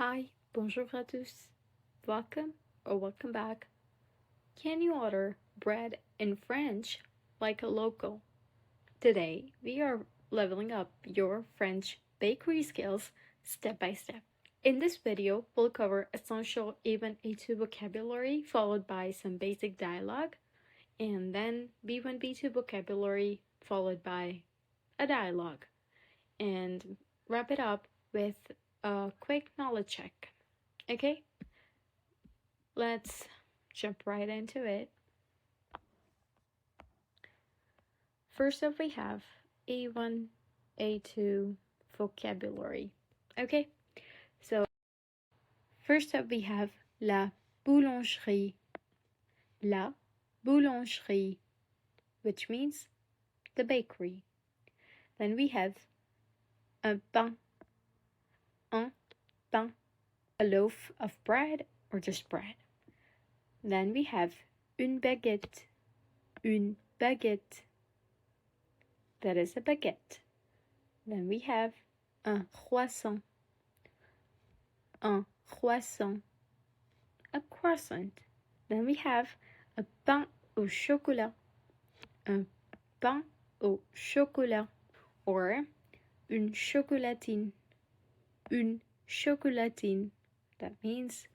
Hi, bonjour à tous. Welcome or welcome back. Can you order bread in French like a local? Today, we are leveling up your French bakery skills step by step. In this video, we'll cover essential even A2 vocabulary followed by some basic dialogue, and then B1, B2 vocabulary followed by a dialogue, and wrap it up with a quick knowledge check. Okay, let's jump right into it. First up, we have A1, A2 vocabulary. Okay, so first up, we have la boulangerie. La boulangerie, which means the bakery. Then we have un pain. Un pain, a loaf of bread or just bread. Then we have une baguette. Une baguette. That is a baguette. Then we have un croissant. Un croissant. A croissant. Then we have a pain au chocolat. Un pain au chocolat. Or une chocolatine. Une chocolatine. That means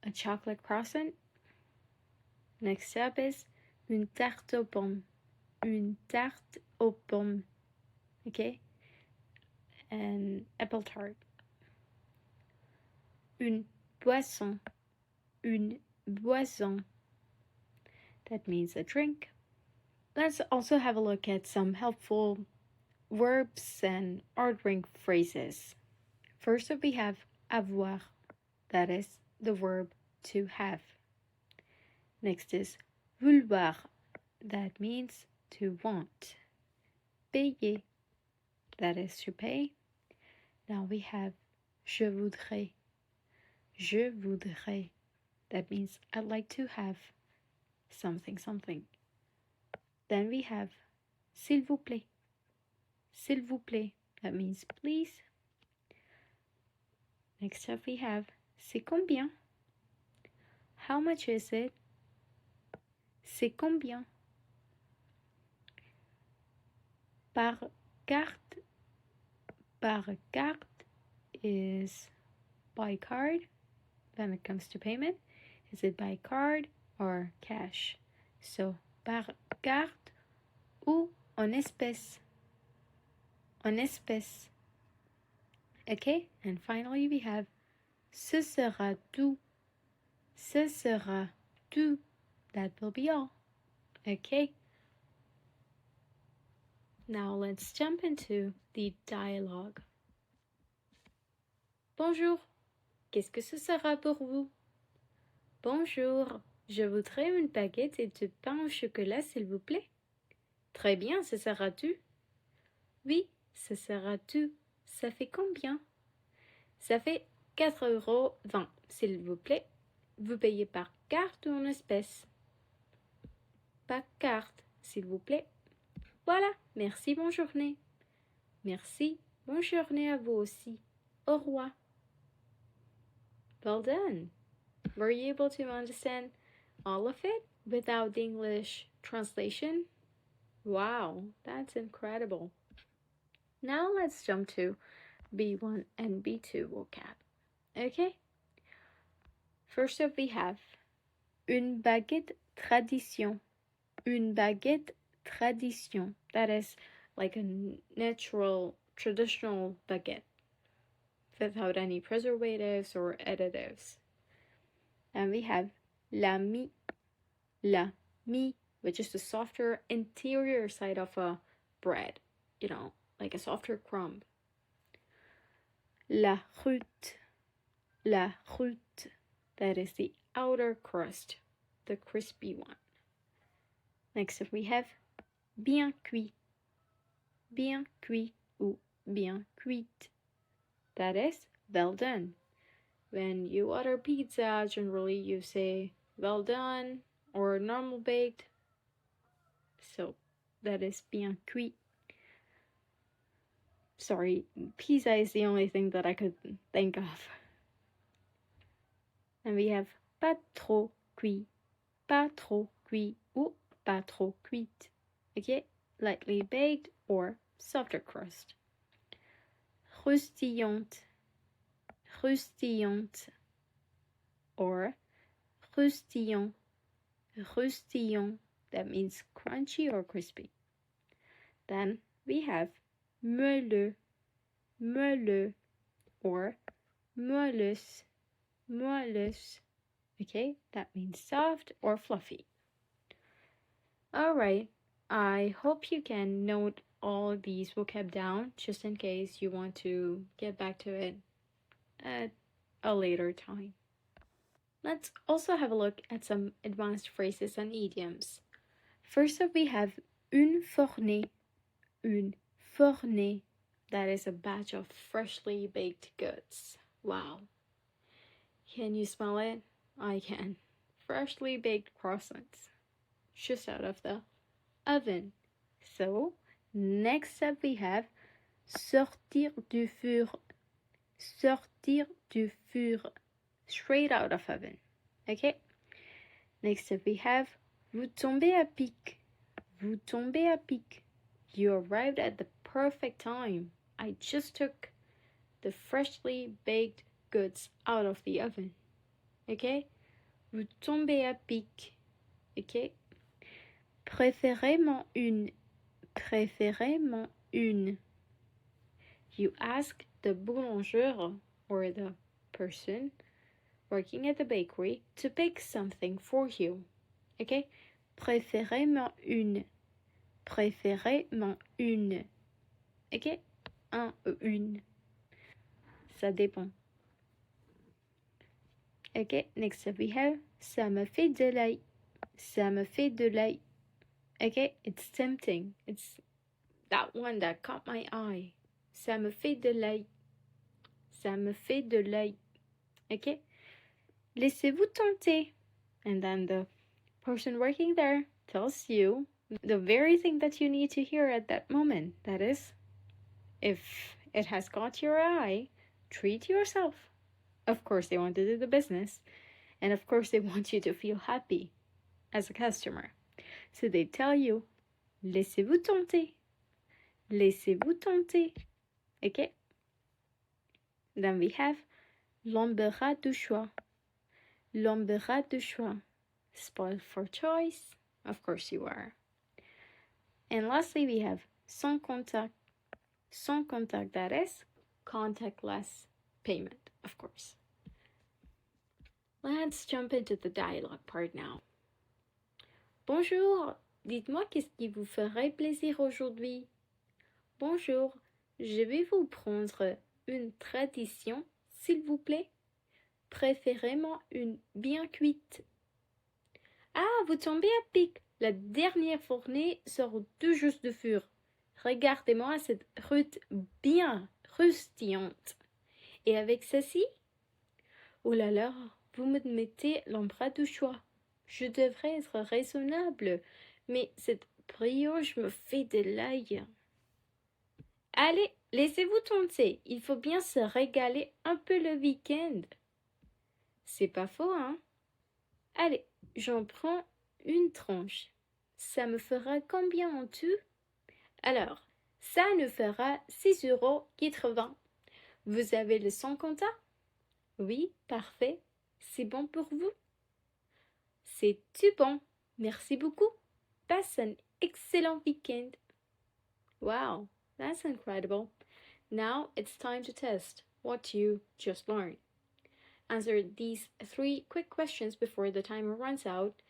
a chocolate croissant. Next up is une tarte aux pommes. Une tarte aux pommes. Okay? An apple tart. Une boisson. Une boisson. That means a drink. Let's also have a look at some helpful verbs and ordering phrases. First up, we have avoir. That is the verb to have. Next is vouloir. That means to want. Payer. That is to pay. Now we have je voudrais. Je voudrais. That means I'd like to have something, something. Then we have s'il vous plaît. S'il vous plaît. That means please. Next up we have c'est combien. How much is it? C'est combien. Par carte. Par carte is by card. When it comes to payment, is it by card or cash? So, par carte ou en espèces. En espèces. Okay, and finally we have ce sera tout. Ce sera tout. That will be all. Okay. Now let's jump into the dialogue. Bonjour. Qu'est-ce que ce sera pour vous? Bonjour. Je voudrais une baguette et du pain au chocolat, s'il vous plaît. Très bien, ce sera tout. Oui, ce sera tout. Ça fait combien? Ça fait 4,20 €, s'il vous plaît. Vous payez par carte ou en espèces? Par carte, s'il vous plaît. Voilà, merci, bonne journée. Merci, bonne journée à vous aussi. Au revoir. Well done. Were you able to understand all of it without the English translation? Wow, that's incredible. Now let's jump to B1 and B2 vocab. Okay? First up we have une baguette tradition. Une baguette tradition. That is like a natural, traditional baguette without any preservatives or additives. And we have la mie, which is the softer interior side of a bread, you know, like a softer crumb. La croûte, that is the outer crust, the crispy one. Next up we have bien cuit ou bien cuite. That is well done. When you order pizza, generally you say well done or normal baked. So that is bien cuit. Sorry, pizza is the only thing that I could think of. And we have pas trop cuit, ou pas trop cuite. Okay, lightly baked or softer crust. Croustillante, or croustillant, that means crunchy or crispy. Then we have moelleux, or moelleuse, okay, that means soft or fluffy. Alright, I hope you can note all these vocab down just in case you want to get back to it at a later time. Let's also have a look at some advanced phrases and idioms. First up, we have une fournée, that is a batch of freshly baked goods. Wow. Can you smell it? I can. Freshly baked croissants, just out of the oven. So, next up we have sortir du four, straight out of oven. Okay? Next up we have vous tombez à pic, You arrived at the perfect time. I just took the freshly baked goods out of the oven. Okay? Vous tombez à pic. Okay? Préférez-moi une. You ask the boulangère, or the person working at the bakery, to bake something for you. Okay? Préférez-moi une. Okay? Un ou une. Ça dépend. Okay, next up we have ça me fait de l'œil. Okay, it's tempting. It's that one that caught my eye. Ça me fait de l'œil. Okay? Laissez-vous tenter. And then the person working there tells you the very thing that you need to hear at that moment. That is, if it has caught your eye, treat yourself. Of course, they want to do the business. And of course, they want you to feel happy as a customer. So they tell you, laissez-vous tenter. Okay? Then we have l'embarras du choix. Spoiled for choice? Of course you are. And lastly, we have sans contact. That is contactless payment, of course. Let's jump into the dialogue part now. Bonjour, dites-moi qu'est-ce qui vous ferait plaisir aujourd'hui? Bonjour, je vais vous prendre une tradition, s'il vous plaît. Préférément une bien cuite. Ah, vous tombez à pic. La dernière fournée sort tout juste du four. Regardez-moi cette rôte bien croustillante. Et avec ceci? Oh là là, vous me mettez l'embarras du choix. Je devrais être raisonnable, mais cette brioche me fait de l'œil. Allez, laissez-vous tenter. Il faut bien se régaler un peu le week-end. C'est pas faux, hein? Allez, j'en prends une tranche. Ça me fera combien en tout? Alors, ça nous fera 6,80 €. Vous avez le sans compta? Oui, parfait. C'est bon pour vous? C'est tout bon. Merci beaucoup. Passe un excellent week-end. Wow, that's incredible. Now it's time to test what you just learned. Answer these 3 quick questions before the timer runs out.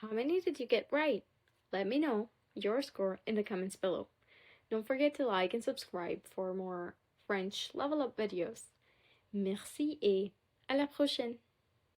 How many did you get right? Let me know your score in the comments below. Don't forget to like and subscribe for more French level up videos. Merci et à la prochaine!